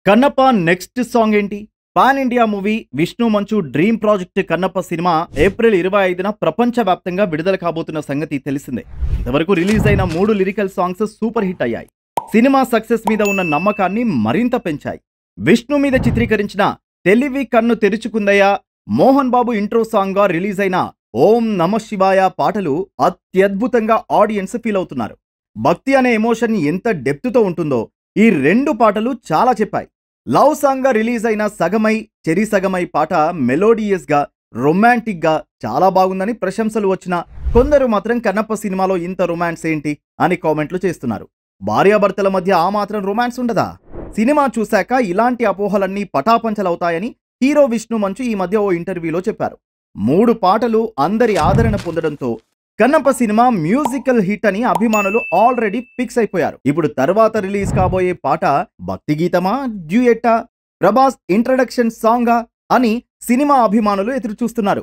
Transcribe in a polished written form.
Kannappa next song ఏంటి? Pan India movie 'Vishnu Manchu dream project Kannappa' cinema April 25న ప్రపంచవ్యాప్తంగా విడుదల కాబోతున్న సంగతి తెలిసిందే. ఇంతవరకు రిలీజ్ అయిన 3 లిరికల్ సాంగ్స్ సూపర్ హిట్ అయ్యాయి. సినిమా సక్సెస్ మీద ఉన్న నమ్మకాన్ని మరింత పెంచాయి. విష్ణు మీద చిత్రీకరించిన 'తెలివి కన్ను తెరుచుకుందయ్యా' మోహన్ బాబు ఇంట్రో సాంగ్ గా రిలీజ్ అయిన 'ఓం నమః శివాయ' పాటలు అత్యద్భుతంగా ఆడియన్స్ ఫీల్ అవుతున్నారు. భక్తి అనే ఎమోషన్ ఎంత డెప్త్ తో ఉంటుందో ఈ 2 పాటలు చాలా చెప్పాయి. లవ్ సాంగ్ గా రిలీజ్ అయిన 'సగమై చెరి సగమై' పాట మెలోడియస్ గా, రొమాంటిక్ గా చాలా బాగుందని ప్రశంసలు వచ్చినా కొందరు మాత్రం కన్నప్ప సినిమాలో ఇంత రొమాన్స్ ఏంటి అని కామెంట్లు చేస్తున్నారు. భార్యాభర్తల మధ్య ఆ మాత్రం రొమాన్స్ ఉండదా? సినిమా చూశాక ఇలాంటి అపోహలన్నీ పటాపంచలవుతాయని హీరో విష్ణు మంచు ఈ మధ్య ఓ ఇంటర్వ్యూలో చెప్పారు. 3 పాటలు అందరి ఆదరణ పొందడంతో కన్నప్ప సినిమా మ్యూజికల్ హిట్ అని అభిమానులు ఆల్రెడీ ఫిక్స్ అయిపోయారు. ఇప్పుడు తర్వాత రిలీజ్ కాబోయే పాట భక్తి గీతమా, డ్యూయెట్టా, ప్రభాస్ ఇంట్రడక్షన్ సాంగా అని సినిమా అభిమానులు ఎదురు చూస్తున్నారు.